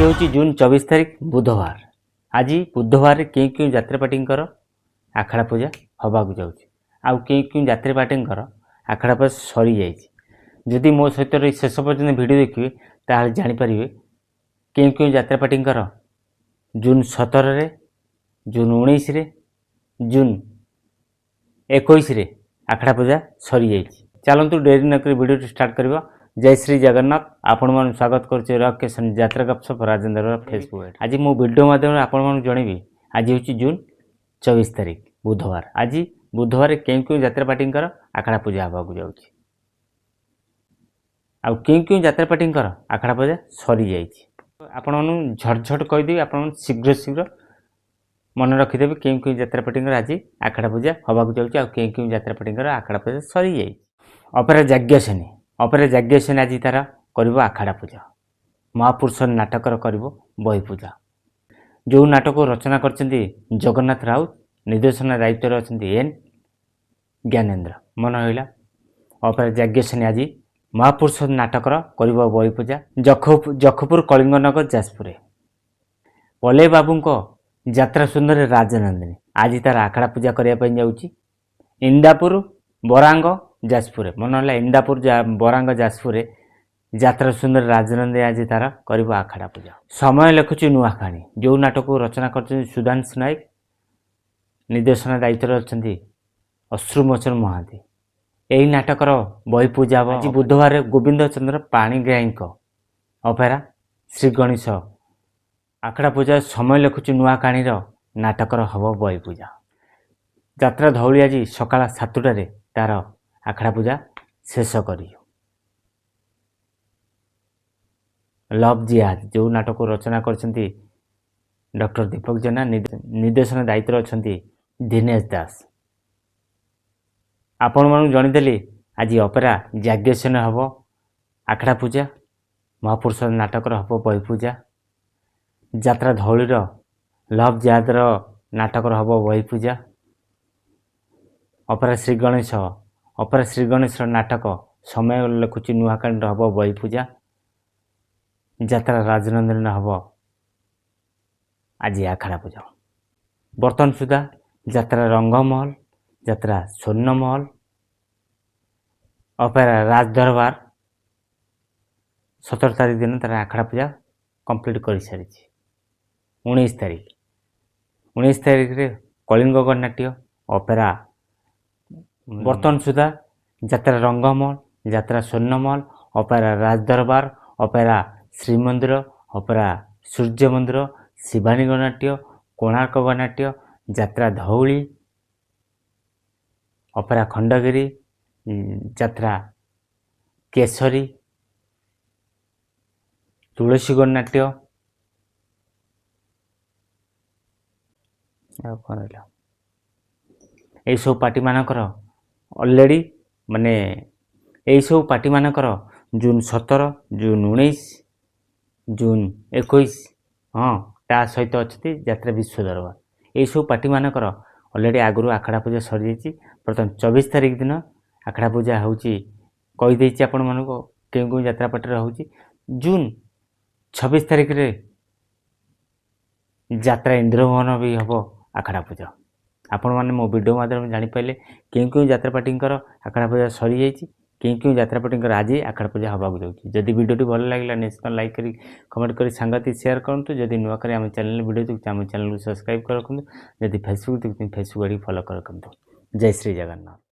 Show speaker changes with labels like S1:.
S1: हूँ जून 24 तारीख बुधवार। आज बुधवार क्यों क्यों यात्रापाटी आखड़ा पूजा हवाक जाऊँ क्यों यात्रापाटी आखड़ा पूजा सरी जादी मो सहित शेष पर्यटन भिड देखिए ताल जापर क्यों क्यों यात्रापाटी जून 17 जून 19 जून 21 आखड़ा पूजा सरी जा। चलतु डेरी नक वीडियो स्टार्ट करवा। जय श्री जगन्नाथ। आपण मन स्वागत करुचे रकेशन यात्रा गपसप राजेन्द्र फेसबुक। आज मो वीडियो माध्यम आपण मन जनइबी आज हूँ जून 24 तारीख बुधवार। आज बुधवार क्यों क्यों यात्रापाटी आखड़ा पूजा हवाक जाऊँ क्यों क्यों यात्रापाटी आखड़ा पूजा सरी जा। आपण झटझट कहीदेवी आप शीघ्र शीघ्र मन रखिदेवे क्यों क्यों यात्रापाटी आज आखड़ा पूजा हवाक जाऊँ क्यों क्यों यात्रापाटी आखड़ा पूजा सरी जा। अपेरा यज्ञसेनी यज्ञसेनी आज तार कर आखड़ा पूजा महापुरुष नाटकर कर बही पूजा। जो नाटक रचना कर जगन्नाथ राउत निर्देशन दायित्व अच्छा एन ज्ञानेन्द्र मन होगा। अपेरा यज्ञसेनी आज महापुरुष नाटकर कर बही पूजा जखपुर कलिंगनगर जाजपुर। पले बाबू यात्रा सुंदर राजनंदिनी आज तार आखड़ा पूजा करने जाऊँगी। इंदापुर बरांग जाजपुर मन है इंदापुर बरांग जाजपुर यात्रा सुंदर राजनंदिनी आज तार कर आखड़ा पूजा। समय लिखुची नुआ कहानी जो नाटक रचना कर सुधांशु नायक निर्देशन दायित्व अच्छा अश्रुमोचन महांती। यही नाटकर बही पूजा आज बुधवार गोविंद चंद्र पाणिग्राही अपेरा श्री गणेश आखड़ा पूजा समय लिखुची नुआ कहानी नाटकर हम बही पूजा। यात्रा धौली आज सकाल 7टार तार आखड़ा पूजा शेष कर। लव जिहाद जो नाटक रचना कर डॉक्टर दीपक जेना निर्देशन दायित्व अच्छा दिनेश दास। आपण मन जणीदेली आज अपेरा यज्ञसेन हम आखड़ा पूजा महापुरुष नाटकर हम बही पूजा। यात्रा धौलीर लव जिहादर नाटकर हम बही पूजा। अपेरा श्री गणेश नाटक समय लिखुची नुआकांड हम बही पूजा। यात्रा राजनंदन हम आज आखड़ा पूजा। बर्तमान सुधा यात्रा रंगमहल यात्रा स्वर्णमहल अपेरा राजदरबार 17 तारीख दिन तार आखड़ा पूजा कंप्लीट कर सारी। 19 तारीख रे कलिंग गणनाट्य अपेरा बर्तमान सुधा यात्रा रंगमहल यात्रा स्वर्णमहल अपेरा राजदरबार अपेरा श्रीमंदिर अपेरा सूर्य मंदिर शिवानी गणनाट्य कोणार्क गणनाट्य यात्रा धौली अपेरा खंडगिरी यात्रा केसरी तुलसी गणनाट्य यही सब पार्टी मानकर ऑलरेडी माने यही सब पार्टी मानकर जून 17 जून 19 जून 21 हाँ ता सहित अच्छी यात्रा विश्व दरबार यही सब पार्टी मानकर ऑलरेडी आगु आखड़ा पूजा सरी जा। प्रथम 24 तारीख दिन आखड़ा पूजा होदे आपण मन को क्यों क्यों यात्रापाटी हो। जून 26 तारीख रे यात्रा इंद्रभवन भी हम आखड़ा पूजा। आपण मैंने मो वीडियो माध्यम जापारे क्यों क्यों यात्रापाटी आखड़ा पूजा सरी जा क्यों क्यों यात्रापाटी आज आखड़ा पूजा हवाक जाऊँगी। जदि वीडियो भल लगे निश्चित लाइक करी कमेंट करी सांगति शेयर करूँ। जदि नुआ कर आम चैनल वीडियो देखते आम चैनल को सब्सक्राइब कर रखुँ। जदि फेसबुक देखते फेसबुक आड़ी फॉलो कर रखुँ। जय श्री जगन्नाथ।